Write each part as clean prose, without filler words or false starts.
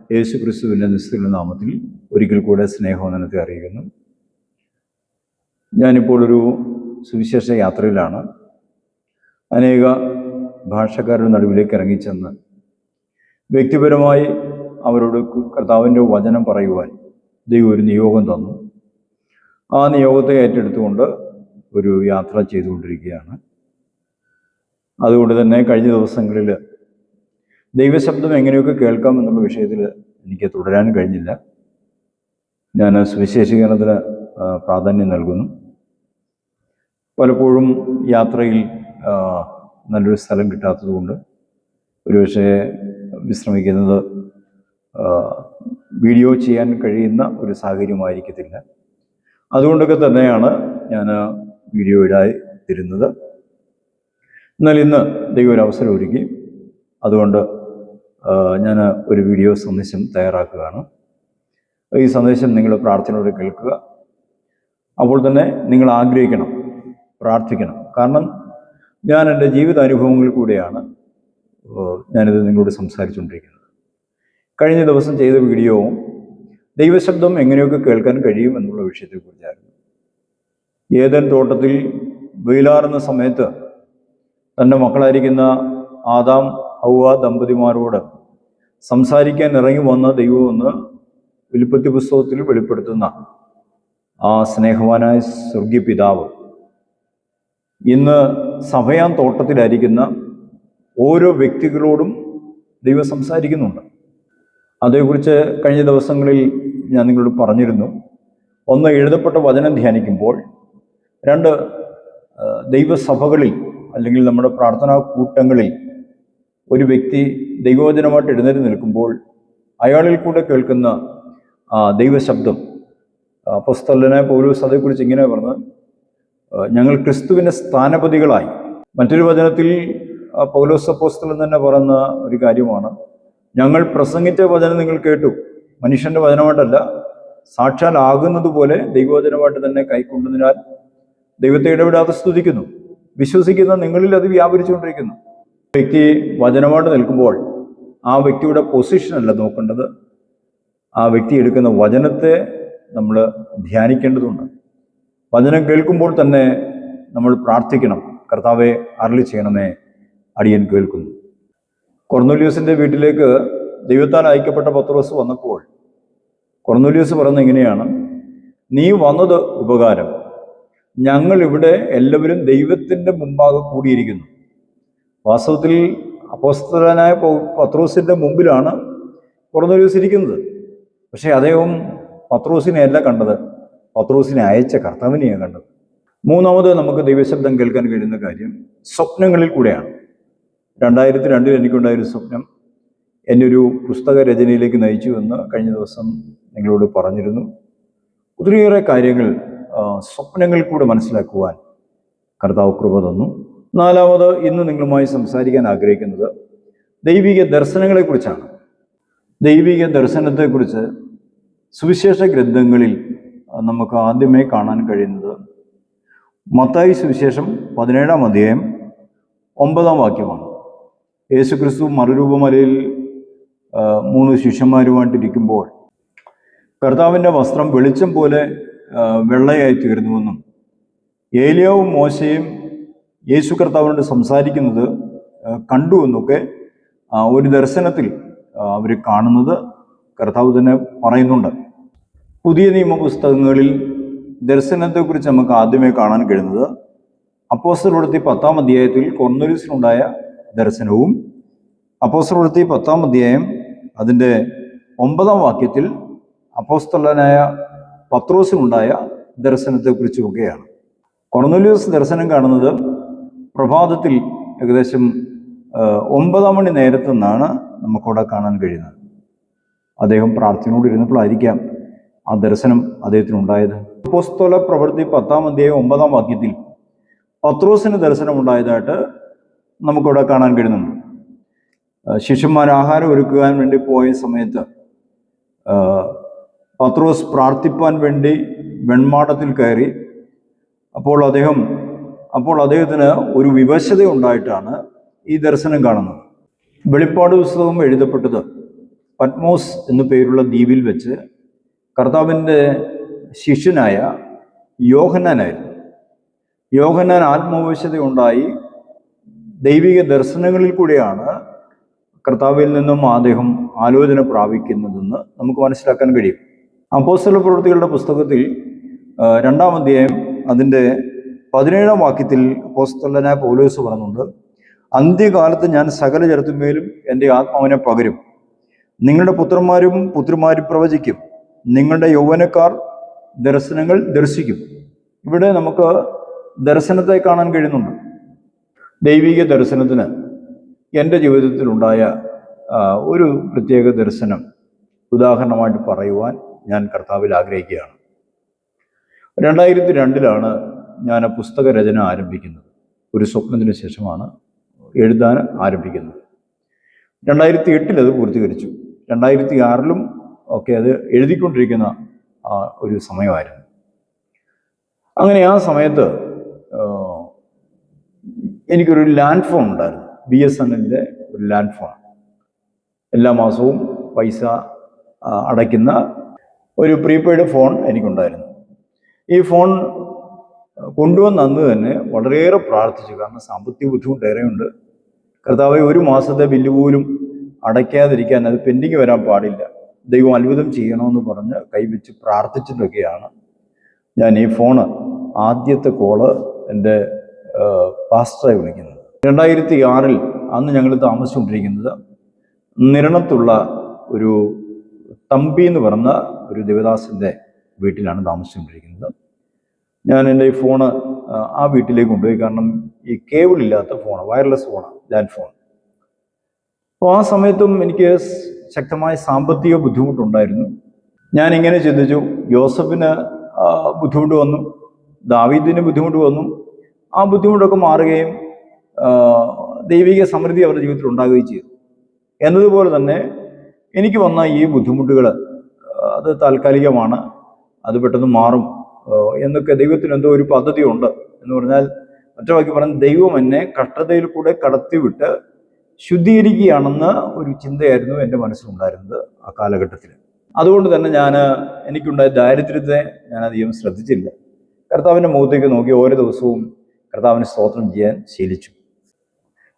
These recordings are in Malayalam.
യേശു ക്രിസ്തുവിൻ്റെ നിസ്തുല നാമത്തിൽ ഒരിക്കൽ കൂടെ സ്നേഹവന്ദനത്തെ അറിയിക്കുന്നു. ഞാനിപ്പോൾ ഒരു സുവിശേഷ യാത്രയിലാണ്. അനേക ഭാഷക്കാരുടെ നടുവിലേക്ക് ഇറങ്ങിച്ചെന്ന് വ്യക്തിപരമായി അവരോട് കർത്താവിൻ്റെ വചനം പറയുവാൻ ദൈവം ഒരു നിയോഗം തന്നു. ആ നിയോഗത്തെ ഏറ്റെടുത്തുകൊണ്ട് ഒരു യാത്ര ചെയ്തുകൊണ്ടിരിക്കുകയാണ്. അതുകൊണ്ട് തന്നെ കഴിഞ്ഞ ദിവസങ്ങളിൽ ദൈവശബ്ദം എങ്ങനെയൊക്കെ കേൾക്കാം എന്നുള്ള വിഷയത്തിൽ എനിക്ക് തുടരാൻ കഴിഞ്ഞില്ല. ഞാൻ സുവിശേഷീകരണത്തിന് പ്രാധാന്യം നൽകുന്നു. പലപ്പോഴും യാത്രയിൽ നല്ലൊരു സ്ഥലം കിട്ടാത്തതുകൊണ്ട് ഒരുപക്ഷെ വിശ്രമിക്കുന്നത് വീഡിയോ ചെയ്യാൻ കഴിയുന്ന ഒരു സാഹചര്യമായിരിക്കത്തില്ല. അതുകൊണ്ടൊക്കെ തന്നെയാണ് ഞാൻ വീഡിയോ ഇടായി തരുന്നത്. എന്നാൽ ഇന്ന് ദൈവം ഒരു അവസരം ഒരുക്കി. അതുകൊണ്ട് ഞാൻ ഒരു വീഡിയോ സന്ദേശം തയ്യാറാക്കുകയാണ്. ഈ സന്ദേശം നിങ്ങൾ പ്രാർത്ഥനയോടെ കേൾക്കുക. അപ്പോൾ തന്നെ നിങ്ങൾ ആഗ്രഹിക്കണം, പ്രാർത്ഥിക്കണം. കാരണം ഞാൻ എൻ്റെ ജീവിതാനുഭവങ്ങളിൽ കൂടെയാണ് ഞാനിത് നിങ്ങളോട് സംസാരിച്ചുകൊണ്ടിരിക്കുന്നത്. കഴിഞ്ഞ ദിവസം ചെയ്ത വീഡിയോവും ദൈവശബ്ദം എങ്ങനെയൊക്കെ കേൾക്കാൻ കഴിയും എന്നുള്ള വിഷയത്തെക്കുറിച്ചായിരുന്നു. ഏദൻ തോട്ടത്തിൽ വെയിലാറുന്ന സമയത്ത് തൻ്റെ മക്കളായിരിക്കുന്ന ആദാം ഹൗവ ദമ്പതിമാരോട് സംസാരിക്കാൻ ഇറങ്ങി വന്ന ദൈവമെന്ന് ഉൽപ്പത്തി പുസ്തകത്തിൽ വെളിപ്പെടുത്തുന്ന ആ സ്നേഹവാനായ സ്വർഗീയ പിതാവ് ഇന്ന് സഭയാൻ തോട്ടത്തിലായിരിക്കുന്ന ഓരോ വ്യക്തികളോടും ദൈവം സംസാരിക്കുന്നുണ്ട്. അതേക്കുറിച്ച് കഴിഞ്ഞ ദിവസങ്ങളിൽ ഞാൻ നിങ്ങളോട് പറഞ്ഞിരുന്നു. ഒന്ന്, എഴുതപ്പെട്ട വചനം ധ്യാനിക്കുമ്പോൾ. രണ്ട്, ദൈവസഭകളിൽ അല്ലെങ്കിൽ നമ്മുടെ പ്രാർത്ഥനാ കൂട്ടങ്ങളിൽ ഒരു വ്യക്തി ദൈവവചനമായിട്ട് എഴുന്നേറ്റ് നിൽക്കുമ്പോൾ അയാളിൽ കൂടെ കേൾക്കുന്ന ദൈവശബ്ദം. അപ്പോസ്തലനായ പൗലോസ് അതേക്കുറിച്ച് ഇങ്ങനെ പറഞ്ഞ്, ഞങ്ങൾ ക്രിസ്തുവിൻ്റെ സ്ഥാനപതികളായി. മറ്റൊരു വചനത്തിൽ പൗലോസ് അപ്പോസ്തലൻ തന്നെ പറയുന്ന ഒരു കാര്യമാണ്, ഞങ്ങൾ പ്രസംഗിച്ച വചനം നിങ്ങൾ കേട്ടു. മനുഷ്യൻ്റെ വചനമായിട്ടല്ല, സാക്ഷാൽ ആകുന്നത് പോലെ ദൈവവചനമായിട്ട് തന്നെ കൈക്കൊണ്ടതിനാൽ ദൈവത്തെ ഇടപെടാതെ സ്തുതിക്കുന്നു. വിശ്വസിക്കുന്ന നിങ്ങളിൽ അത് വ്യാപരിച്ചുകൊണ്ടിരിക്കുന്നു. വ്യക്തി വചനമായിട്ട് നിൽക്കുമ്പോൾ ആ വ്യക്തിയുടെ പൊസിഷനല്ല നോക്കേണ്ടത്, ആ വ്യക്തി എടുക്കുന്ന വചനത്തെ നമ്മൾ ധ്യാനിക്കേണ്ടതുണ്ട്. വചനം കേൾക്കുമ്പോൾ തന്നെ നമ്മൾ പ്രാർത്ഥിക്കണം, കർത്താവെ അരുളി ചെയ്യണമേ, അടിയൻ കേൾക്കുന്നു. കൊർന്നേലിയോസിൻ്റെ വീട്ടിലേക്ക് ദൈവത്താൽ അയക്കപ്പെട്ട പത്രോസ് വന്നപ്പോൾ കൊർന്നേലിയോസ് പറയുന്നത് ഇങ്ങനെയാണ്, നീ വന്നത് ഉപകാരം. ഞങ്ങൾ ഇവിടെ എല്ലാവരും ദൈവത്തിൻ്റെ മുമ്പാകെ കൂടിയിരിക്കുന്നു. വാസ്തവത്തിൽ അപ്പോസ്തലനായ പത്രോസിൻ്റെ മുമ്പിലാണ് കൊർന്നേലിയോസ് ഇരിക്കുന്നത്. പക്ഷേ അദ്ദേഹം പത്രോസിനെ അല്ല കണ്ടത്, പത്രോസിനെ അയച്ച കർത്താവിനെയാണ് കണ്ടത്. മൂന്നാമത് നമുക്ക് ദൈവശബ്ദം കേൾക്കാൻ കഴിയുന്ന കാര്യം സ്വപ്നങ്ങളിൽ കൂടെയാണ്. 2002 എനിക്കുണ്ടായൊരു സ്വപ്നം എന്നെ ഒരു പുസ്തക രചനയിലേക്ക് നയിച്ചു എന്ന് കഴിഞ്ഞ ദിവസം നിങ്ങളോട് പറഞ്ഞിരുന്നു. ഒത്തിരിയേറെ കാര്യങ്ങൾ സ്വപ്നങ്ങളിൽ കൂടെ മനസ്സിലാക്കുവാൻ കർത്താവ് കൃപ തന്നു. നാലാമത് ഇന്ന് നിങ്ങളുമായി സംസാരിക്കാൻ ആഗ്രഹിക്കുന്നത് ദൈവിക ദർശനങ്ങളെക്കുറിച്ചാണ്. ദൈവിക ദർശനത്തെക്കുറിച്ച് സുവിശേഷ ഗ്രന്ഥങ്ങളിൽ നമുക്ക് ആദ്യമേ കാണാൻ കഴിയുന്നത് മത്തായി സുവിശേഷം 17-ാം അധ്യായം 9-ാം വാക്യമാണ്. യേശുക്രിസ്തു മറുരൂപമലയിൽ 3 ശിഷ്യന്മാരുമായിട്ടിരിക്കുമ്പോൾ കർത്താവിൻ്റെ വസ്ത്രം വെളിച്ചം പോലെ വെള്ളയായി തീർന്നുവെന്നും ഏലിയാവും മോശയും യേശു കർത്താവിനോട് സംസാരിക്കുന്നത് കണ്ടു എന്നൊക്കെ ഒരു ദർശനത്തിൽ അവർ കാണുന്നത് കർത്താവ് തന്നെ പറയുന്നുണ്ട്. പുതിയ നിയമ പുസ്തകങ്ങളിൽ ദർശനത്തെക്കുറിച്ച് നമുക്ക് ആദ്യമേ കാണാൻ കഴിയുന്നത് അപ്പോസ്തലപ്രവൃത്തി 10-ാം അധ്യായത്തിൽ കൊർന്നേലിയോസിനുണ്ടായ ദർശനവും അപ്പോസ്തലപ്രവൃത്തി 10-ാം അധ്യായം അതിൻ്റെ 9-ാം വാക്യത്തിൽ അപ്പോസ്തലനായ പത്രോസിനുണ്ടായ ദർശനത്തെക്കുറിച്ചുമൊക്കെയാണ്. കൊർന്നേലിയോസ് ദർശനം കാണുന്നത് പ്രഭാതത്തിൽ ഏകദേശം 9 മണി നേരത്തു നിന്നാണ് നമുക്കവിടെ കാണാൻ കഴിയുന്നത്. അദ്ദേഹം പ്രാർത്ഥനയോട് ഇരുന്നപ്പോഴായിരിക്കാം ആ ദർശനം അദ്ദേഹത്തിനുണ്ടായത്. അപ്പോസ്തല പ്രവൃത്തി 10-ാം അധ്യായം 9-ാം വാക്യത്തിൽ പത്രോസിന് ദർശനം ഉണ്ടായതായിട്ട് നമുക്കവിടെ കാണാൻ കഴിയുന്നുണ്ട്. ശിഷ്യന്മാർ ആഹാരം ഒരുക്കുവാൻ വേണ്ടി പോയ സമയത്ത് പത്രോസ് പ്രാർത്ഥിപ്പാൻ വേണ്ടി വെൺമാടത്തിൽ കയറി. അപ്പോൾ അദ്ദേഹത്തിന് ഒരു വിവശത ഉണ്ടായിട്ടാണ് ഈ ദർശനം കാണുന്നത്. വെളിപ്പാട് പുസ്തകം എഴുതപ്പെട്ടത് പത്മോസ് എന്നു പേരുള്ള ദ്വീപിൽ വെച്ച് കർത്താവിൻ്റെ ശിഷ്യനായ യോഹന്നാനായിരുന്നു. യോഹന്നാൻ ആത്മവിശുദ്ധയുണ്ടായി ദൈവിക ദർശനങ്ങളിൽ കൂടെയാണ് കർത്താവിൽ നിന്നും അദ്ദേഹം ആലോചന പ്രാപിക്കുന്നതെന്ന് നമുക്ക് മനസ്സിലാക്കാൻ കഴിയും. അപ്പോസ്തല പ്രവൃത്തികളുടെ പുസ്തകത്തിൽ 2-ാം അധ്യായം അതിൻ്റെ 17-ാം വാക്യത്തിൽ അപ്പോസ്തലനായ പൗലോസ് പറയുന്നുണ്ട്, അന്ത്യകാലത്ത് ഞാൻ സകല ജനത്തിന്മേലും എൻ്റെ ആത്മാവിനെ പകരും. നിങ്ങളുടെ പുത്രന്മാരും പുത്രിമാരും പ്രവചിക്കും, നിങ്ങളുടെ യൗവനക്കാർ ദർശനങ്ങൾ ദർശിക്കും. ഇവിടെ നമുക്ക് ദർശനത്തെ കാണാൻ കഴിയുന്നുണ്ട്. ദൈവിക ദർശനത്തിന് എൻ്റെ ജീവിതത്തിലുണ്ടായ ഒരു പ്രത്യേക ദർശനം ഉദാഹരണമായിട്ട് പറയുവാൻ ഞാൻ കർത്താവിൽ ആഗ്രഹിക്കുകയാണ്. 2002 ഞാൻ പുസ്തക രചന ആരംഭിക്കുന്നത്. ഒരു സ്വപ്നത്തിന് ശേഷമാണ് എഴുതാൻ ആരംഭിക്കുന്നത്. 2008 അത് പൂർത്തീകരിച്ചു. 2006 ഒക്കെ അത് എഴുതിക്കൊണ്ടിരിക്കുന്ന ഒരു സമയമായിരുന്നു. അങ്ങനെ ആ സമയത്ത് എനിക്കൊരു ലാൻഡ് ഫോൺ ഉണ്ടായിരുന്നു. BSNLൻ്റെ ഒരു ലാൻഡ് ഫോൺ. എല്ലാ മാസവും പൈസ അടയ്ക്കുന്ന ഒരു പ്രീപെയ്ഡ് ഫോൺ എനിക്കുണ്ടായിരുന്നു. ഈ ഫോൺ കൊണ്ടുവന്ന് അന്ന് തന്നെ വളരെയേറെ പ്രാർത്ഥിച്ചു. കാരണം സാമ്പത്തിക ബുദ്ധിമുട്ടേറെയുണ്ട്. കർത്താവേ, ഒരു മാസത്തെ ബില്ല് പോലും അടയ്ക്കാതിരിക്കാൻ, അത് പെൻഡിങ് വരാൻ പാടില്ല, ദൈവം അത്ഭുതം ചെയ്യണമെന്ന് പറഞ്ഞ് കൈവച്ച് പ്രാർത്ഥിച്ചിട്ടൊക്കെയാണ് ഞാൻ ഈ ഫോണ് ആദ്യത്തെ കോള് എൻ്റെ പാസ്റ്ററെ വിളിക്കുന്നത്. 2006 അന്ന് ഞങ്ങൾ താമസിച്ചുകൊണ്ടിരിക്കുന്നത് നിരണത്തുള്ള ഒരു തമ്പി എന്ന് പറഞ്ഞ ഒരു ദേവദാസിൻ്റെ വീട്ടിലാണ് താമസിച്ചുകൊണ്ടിരിക്കുന്നത്. ഞാൻ എൻ്റെ ഈ ഫോണ് ആ വീട്ടിലേക്ക് കൊണ്ടുപോയി. കാരണം ഈ കേബിൾ ഇല്ലാത്ത ഫോണ്, വയർലെസ് ഫോണാണ്, ലാൻഡ് ഫോൺ. അപ്പോൾ ആ സമയത്തും എനിക്ക് ശക്തമായ സാമ്പത്തിക ബുദ്ധിമുട്ടുണ്ടായിരുന്നു. ഞാനിങ്ങനെ ചിന്തിച്ചു, യോസഫിന് ബുദ്ധിമുട്ട് വന്നു, ദാവീദിന് ബുദ്ധിമുട്ട് വന്നു. ആ ബുദ്ധിമുട്ടൊക്കെ മാറുകയും ദൈവിക സമൃദ്ധി അവരുടെ ജീവിതത്തിൽ ഉണ്ടാകുകയും ചെയ്തു. എന്നതുപോലെ തന്നെ എനിക്ക് വന്ന ഈ ബുദ്ധിമുട്ടുകൾ അത് താൽക്കാലികമാണ്, അത് പെട്ടെന്ന് മാറും എന്നൊക്കെ ദൈവത്തിന് എന്തോ ഒരു പദ്ധതിയുണ്ട് എന്ന് പറഞ്ഞാൽ, മറ്റു വാക്കി പറഞ്ഞാൽ ദൈവം എന്നെ കഷ്ടതയിൽ കൂടെ കടത്തിവിട്ട് ശുദ്ധീകരിക്കുകയാണെന്ന് ഒരു ചിന്തയായിരുന്നു എൻ്റെ മനസ്സിലുണ്ടായിരുന്നത് ആ കാലഘട്ടത്തിൽ. അതുകൊണ്ട് തന്നെ എനിക്കുണ്ടായ ദാരിദ്ര്യത്തെ ഞാൻ അധികം ശ്രദ്ധിച്ചില്ല. കർത്താവിൻ്റെ മുഖത്തേക്ക് നോക്കി ഓരോ ദിവസവും കർത്താവിന് സ്തോത്രം ചെയ്യാൻ ശീലിച്ചു.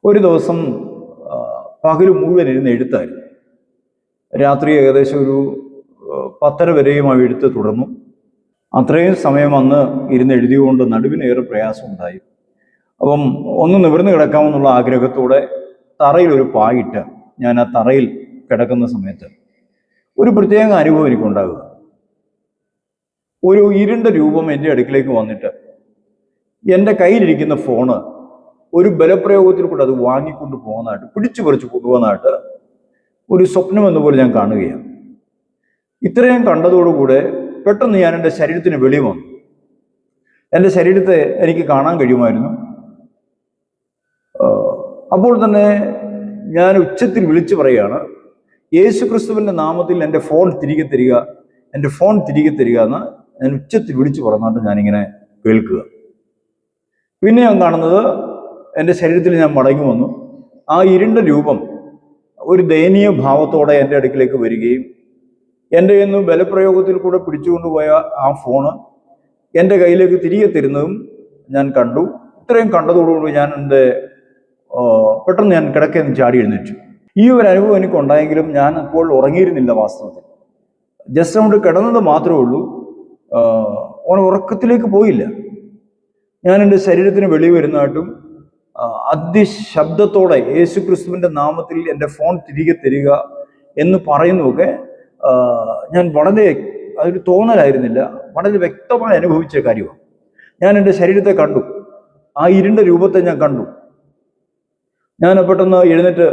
ഒരു ദിവസം പകൽ മുഴുവൻ ഇരുന്ന് എഴുത്തായിരുന്നു. രാത്രി ഏകദേശം ഒരു 10:30 വരെയും ആ എഴുത്ത് തുടർന്നു. അത്രയും സമയം അന്ന് ഇരുന്ന് എഴുതിയുകൊണ്ട് നടുവിനേറെ പ്രയാസമുണ്ടായി. അപ്പം ഒന്ന് നിവർന്ന് കിടക്കാമെന്നുള്ള ആഗ്രഹത്തോടെ തറയിലൊരു പായിട്ട് ഞാൻ ആ തറയിൽ കിടക്കുന്ന സമയത്ത് ഒരു പ്രത്യേക അനുഭവം എനിക്കുണ്ടാകുക. ഒരു ഇരുണ്ട രൂപം എൻ്റെ അടുക്കിലേക്ക് വന്നിട്ട് എൻ്റെ കയ്യിലിരിക്കുന്ന ഫോണ് ഒരു ബലപ്രയോഗത്തിൽ കൂടെ അത് വാങ്ങിക്കൊണ്ട് പോകുന്നതായിട്ട്, പിടിച്ചു പറിച്ച് കൊണ്ടുപോകുന്നതായിട്ട് ഒരു സ്വപ്നം എന്നപോലെ ഞാൻ കാണുകയാണ്. ഇത്രയും കണ്ടതോടുകൂടെ പെട്ടെന്ന് ഞാൻ എൻ്റെ ശരീരത്തിന് വെളി വന്നു. എൻ്റെ ശരീരത്തെ എനിക്ക് കാണാൻ കഴിയുമായിരുന്നു. അപ്പോൾ തന്നെ ഞാൻ ഉച്ചത്തിൽ വിളിച്ചു പറയുകയാണ്, യേശു ക്രിസ്തുവിൻ്റെ നാമത്തിൽ എൻ്റെ ഫോൺ തിരികെ തരിക, എൻ്റെ ഫോൺ തിരികെ തരിക എന്ന് ഞാൻ ഉച്ചത്തിൽ വിളിച്ചു പറഞ്ഞിട്ട് ഞാനിങ്ങനെ കേൾക്കുക. പിന്നെ ഞാൻ കാണുന്നത് എൻ്റെ ശരീരത്തിൽ ഞാൻ മടങ്ങി വന്നു. ആ ഇരുണ്ട രൂപം ഒരു ദയനീയ ഭാവത്തോടെ എൻ്റെ അടുക്കിലേക്ക് വരികയും എൻ്റെ ഇന്ന് ബലപ്രയോഗത്തിൽ കൂടെ പിടിച്ചുകൊണ്ടുപോയ ആ ഫോണ് എൻ്റെ കയ്യിലേക്ക് തിരികെ തരുന്നതും ഞാൻ കണ്ടു. ഇത്രയും കണ്ടതോടുകൂടി ഞാൻ പെട്ടെന്ന് ഞാൻ കിടക്കയിൽ നിന്ന് ചാടി എഴുന്നേറ്റു. ഈ ഒരു അനുഭവം എനിക്കുണ്ടായെങ്കിലും ഞാൻ അപ്പോൾ ഉറങ്ങിയിരുന്നില്ല. വാസ്തവത്തിൽ ജസ്റ്റ് കൊണ്ട് കിടന്നത് മാത്രമേ ഉള്ളൂ. ഉറക്കത്തിലേക്ക് പോയില്ല. ഞാൻ എൻ്റെ ശരീരത്തിന് വെളി വരുന്നതായിട്ടും അതിശബ്ദത്തോടെ യേശു ക്രിസ്തുവിൻ്റെ നാമത്തിൽ എൻ്റെ ഫോൺ തിരികെ തരിക എന്ന് പറയുന്നതൊക്കെ ഞാൻ വളരെ, അതൊരു തോന്നലായിരുന്നില്ല, വളരെ വ്യക്തമായി അനുഭവിച്ച കാര്യമാണ്. ഞാൻ എൻ്റെ ശരീരത്തെ കണ്ടു, ആ ഇരുണ്ട രൂപത്തെ ഞാൻ കണ്ടു. ഞാൻ പെട്ടെന്ന് എഴുന്നേറ്റ്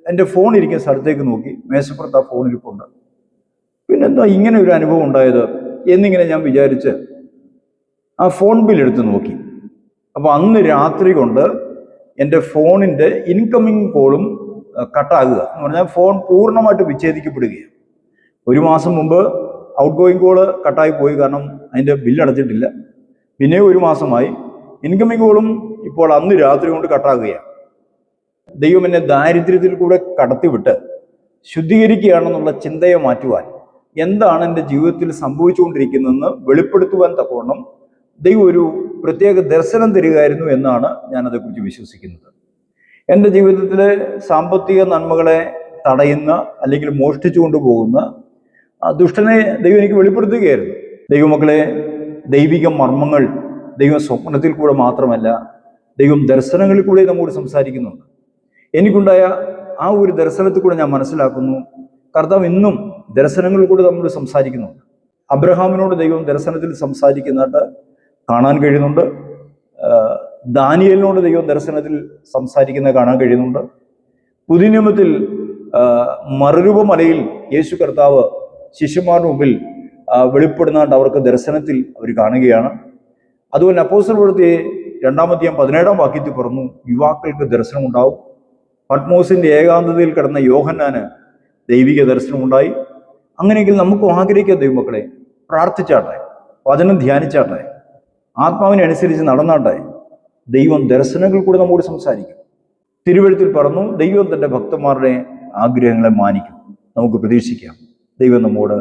എൻ്റെ ഫോൺ ഇരിക്കുന്ന സ്ഥലത്തേക്ക് നോക്കി. മേശപ്പുറത്ത് ആ ഫോൺ ഇരിപ്പുണ്ട്. പിന്നെന്താ ഇങ്ങനെ ഒരു അനുഭവം ഉണ്ടായത് എന്നിങ്ങനെ ഞാൻ വിചാരിച്ച് ആ ഫോൺ ബില്ലെടുത്ത് നോക്കി. അപ്പോൾ അന്ന് രാത്രി കൊണ്ട് എൻ്റെ ഫോണിൻ്റെ ഇൻകമിങ് കോളും കട്ടാകുക എന്ന് പറഞ്ഞാൽ ഫോൺ പൂർണ്ണമായിട്ട് വിച്ഛേദിക്കപ്പെടുകയാണ്. 1 മാസം മുമ്പ് ഔട്ട് ഗോയിങ് കോള് കട്ടായി പോയി, കാരണം അതിൻ്റെ ബില്ലടച്ചിട്ടില്ല. പിന്നെ 1 മാസമായി ഇൻകമിങ് കോളും ഇപ്പോൾ അന്ന് രാത്രി കൊണ്ട് കട്ടാകുകയാണ്. ദൈവം എന്നെ ദാരിദ്ര്യത്തിൽ കൂടെ കടത്തിവിട്ട് ശുദ്ധീകരിക്കുകയാണെന്നുള്ള ചിന്തയെ മാറ്റുവാൻ, എന്താണ് എൻ്റെ ജീവിതത്തിൽ സംഭവിച്ചുകൊണ്ടിരിക്കുന്നതെന്ന് വെളിപ്പെടുത്തുവാൻ തക്കവണ്ണം ദൈവം ഒരു പ്രത്യേക ദർശനം തരികയായിരുന്നു എന്നാണ് ഞാനതേക്കുറിച്ച് വിശ്വസിക്കുന്നത്. എൻ്റെ ജീവിതത്തിലെ സാമ്പത്തിക നന്മകളെ തടയുന്ന അല്ലെങ്കിൽ മോഷ്ടിച്ചു കൊണ്ടുപോകുന്ന ദുഷ്ടനെ ദൈവം എനിക്ക് വെളിപ്പെടുത്തുകയായിരുന്നു. ദൈവമക്കളെ, ദൈവിക മർമ്മങ്ങൾ ദൈവം സ്വപ്നത്തിൽ കൂടെ മാത്രമല്ല, ദൈവം ദർശനങ്ങളിൽ കൂടെ നമ്മോട് സംസാരിക്കുന്നുണ്ട്. എനിക്കുണ്ടായ ആ ഒരു ദർശനത്തിൽ കൂടെ ഞാൻ മനസ്സിലാക്കുന്നു, കർത്താവ് ഇന്നും ദർശനങ്ങളിൽ കൂടെ നമ്മോട് സംസാരിക്കുന്നുണ്ട്. അബ്രഹാമിനോട് ദൈവം ദർശനത്തിൽ സംസാരിക്കുന്നതായിട്ട് കാണാൻ കഴിയുന്നുണ്ട്. ദാനിയേലിനോട് ദൈവം ദർശനത്തിൽ സംസാരിക്കുന്നത് കാണാൻ കഴിയുന്നുണ്ട്. പുതിയ നിയമത്തിൽ മറുരൂപമലയിൽ യേശു കർത്താവ് ശിഷ്യന്മാരുടെ മുമ്പിൽ വെളിപ്പെടുന്നാണ്ട് അവർക്ക് ദർശനത്തിൽ അവർ കാണുകയാണ്. അതുപോലെ അപ്പോസ്തല പ്രവൃത്തി 2-ാം അധ്യായം 17-ാം വാക്യത്തിൽ പറഞ്ഞു, യുവാക്കൾക്ക് ദർശനം ഉണ്ടാവും. പത്മോസിന്റെ ഏകാന്തതയിൽ കിടന്ന യോഹന്നാന് ദൈവിക ദർശനമുണ്ടായി. അങ്ങനെയെങ്കിൽ നമുക്കും ആഗ്രഹിക്കുക ദൈവമക്കളെ, പ്രാർത്ഥിച്ചാട്ടെ, വചനം ധ്യാനിച്ചാട്ടെ, ആത്മാവിനെ അനുസരിച്ച് നടന്നാട്ടെ, ദൈവം ദർശനങ്ങൾ കൂടെ നമ്മോട് സംസാരിക്കും. തിരുവെഴുത്തിൽ പറഞ്ഞു, ദൈവം തൻ്റെ ഭക്തന്മാരുടെ ആഗ്രഹങ്ങളെ മാനിക്കും. നമുക്ക് പ്രതീക്ഷിക്കാം ദൈവം നമ്മോട്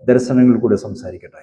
ദർശനങ്ങൾ കൂടെ സംസാരിക്കട്ടെ.